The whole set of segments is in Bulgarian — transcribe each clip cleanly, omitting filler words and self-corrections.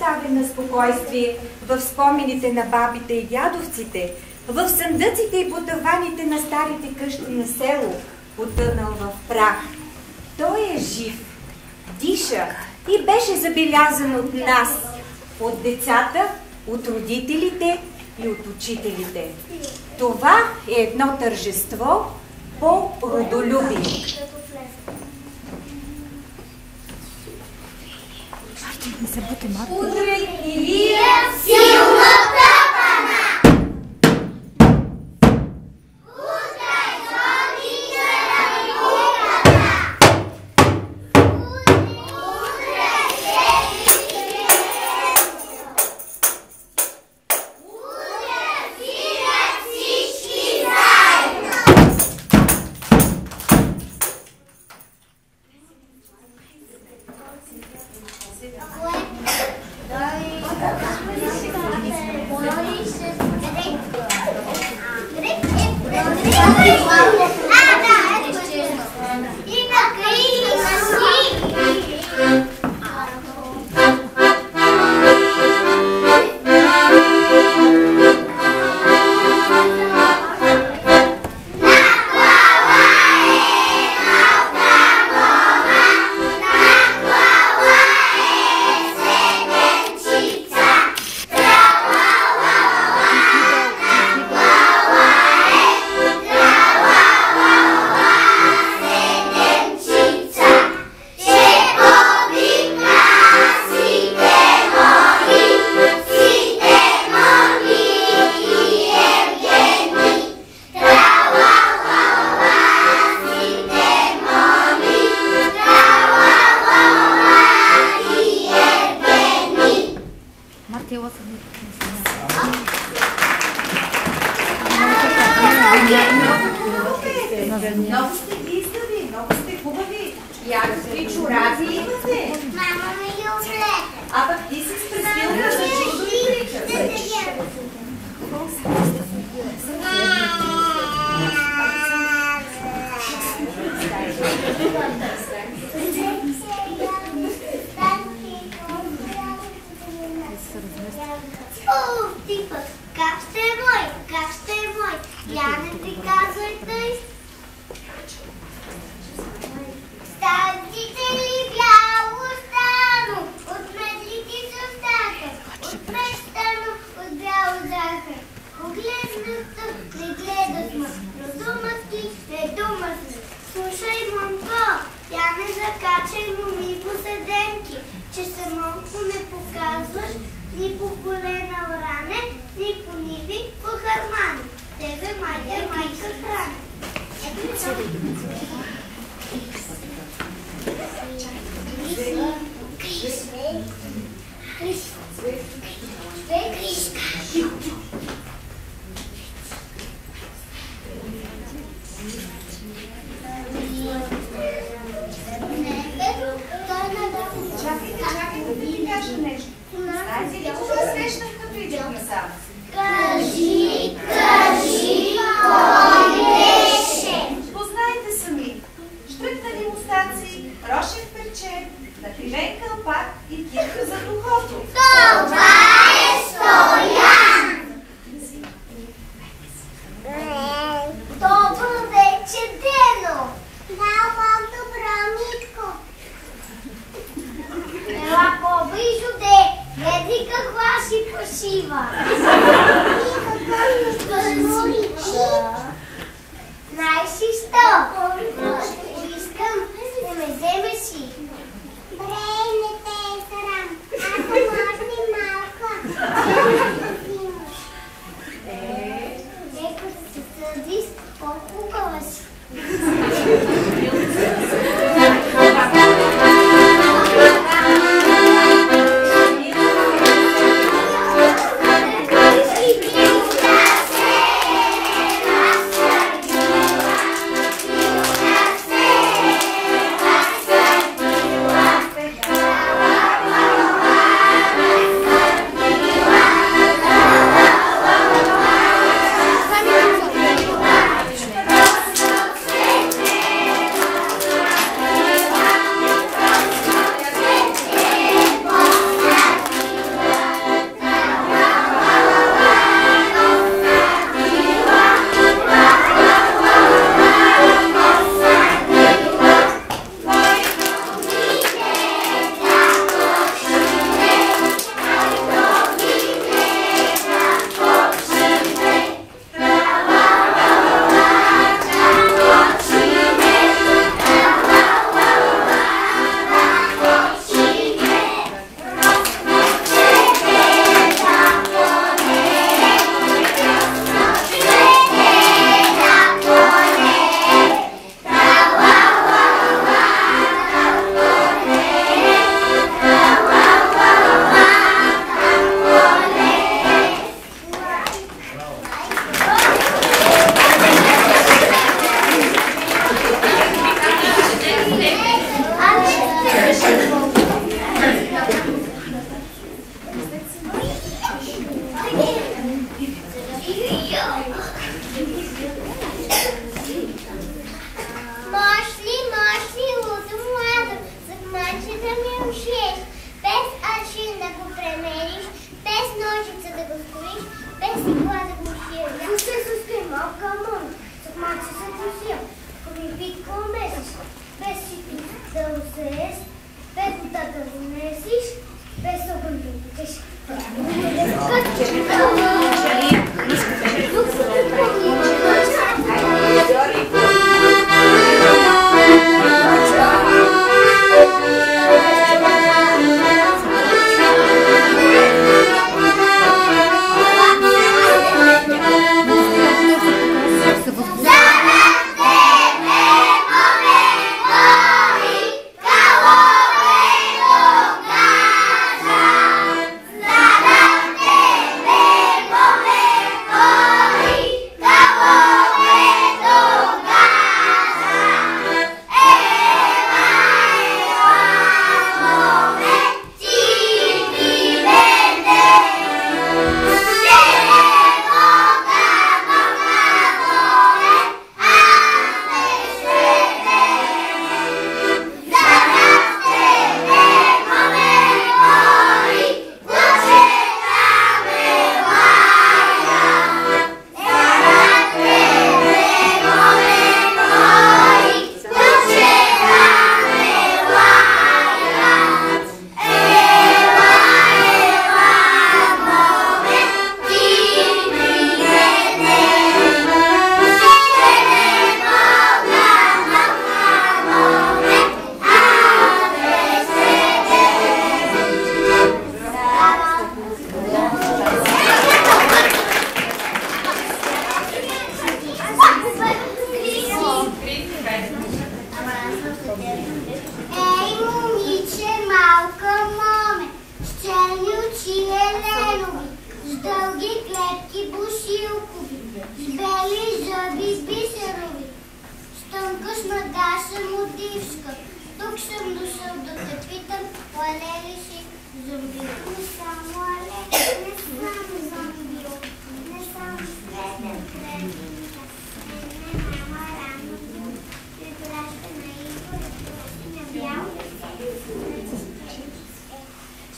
оставен на спокойствие в спомените на бабите и дядовците, в съндъците и потаваните на старите къщи на село, потънал в прах. Той е жив, диша и беше забелязан от нас, от децата, от родителите и от учителите. Това е едно тържество по родолюбие. Утре Илия силната пана! Утре звъни червиката! Утре сети утре свирят всички заедно! Много сте гиздави, много сте хубави. Якакви чораби имате. Мама ми ги облека. А пък ти си с престилка за чудо ли причаш? О, ти пък, как ще е мой? Как ще е мой? Я не ти казвай тъй. Станците ли бяло стано, от медлики с остатък, от мед стано, от бяло захар. Погледната не гледат ма, но думат ти не думат ми. Слушай, момко, тя не закачай моми по седенки, че самонко не показваш ни по колена вране, ни по ниви по хармани. Тебе майка храни. Чакай, да ти кажа нещо. Знаете ли кога срещнах като идехме сам? Кажи, кой беше? Познайте сами. Штръкнали мустаци, рошен перче, накривен кълпак и китка за духото. Това е Стоян! Добро вече, Дено! Да, мам, добро, Митко. Ела по-близо, де! Гледай каква си красива! Знаеш ли що? Искам да ме вземе си. Бре, не те е срам. Ако може малко. Нека да се съдиш, по-хубава си. Мошли, лудо младо, за мачета ми ушиеш, без аршин да го премериш, без ножица да го скроиш, без игла да го шиеш. Сустай, малка мон, за мачета да шия, коми битко месиш, без сито да усееш, без вода да донесиш, без огън да потеш.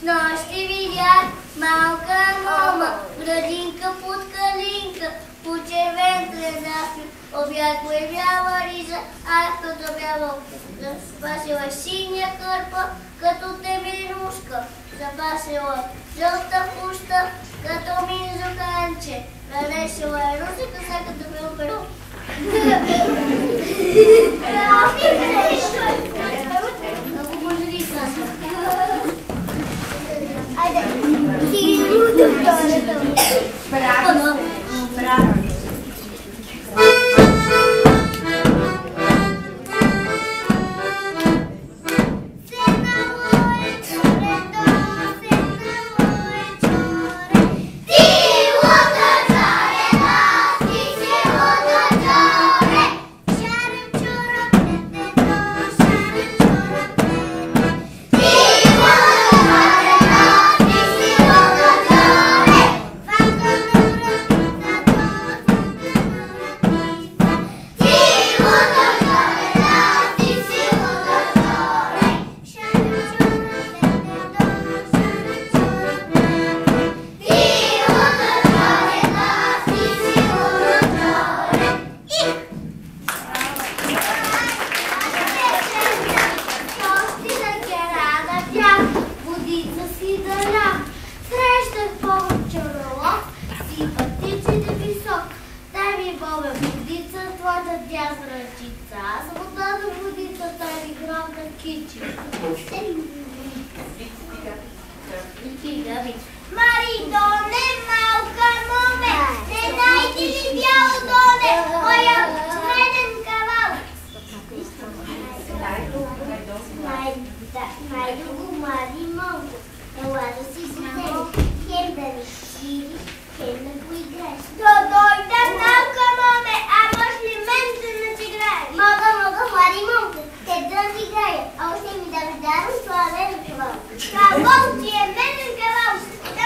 Нощи видях малка мома, градинка под калинка, по червен тленафи, обяко е бяла риза, автото бяла запасила синя кърпа, като темирушка, запасила жълта пуща, като минзуканче, нанесила е русика, сега като бил перо. Много може да Айде, си лудо втората. Браво! Браво! Маридоне, малка моме, не дайте ли бяло доне, моя меден кавал. Найду го мари малко, ела да си взели, хем да ни шири, хем да го играеш. Да дойде малка моме, а може ли мен да не си играеш? Мога, мари малко, те да си играя, а още ми да ви дарам това меден кавал. Кавал ти е меден кавал, да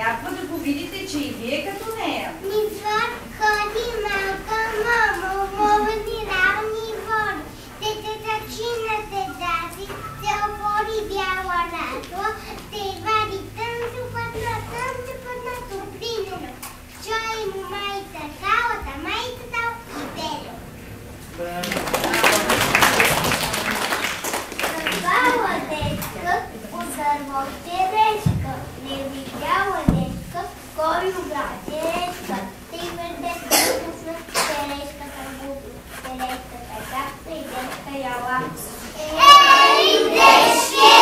Трябва да го видите, че и вие като нея. Извън ходи малка мамо, мовни равни води. Детета чината дази, се опори бяла радо, те вади тънчо пътна топлинено. Чой му майта халата, майта дал и бело. Съвала детка, подърво черешка, не видяла детка, кой убра черешка. Ти ведетка вкусна, черешката бубна, черешката какта и детка яла. Ей, дечке,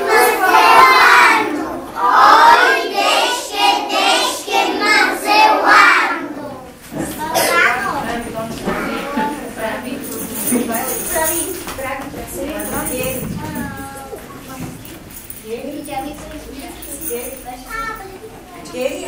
мазеландо! Ой, дечке, мазеландо! Гери,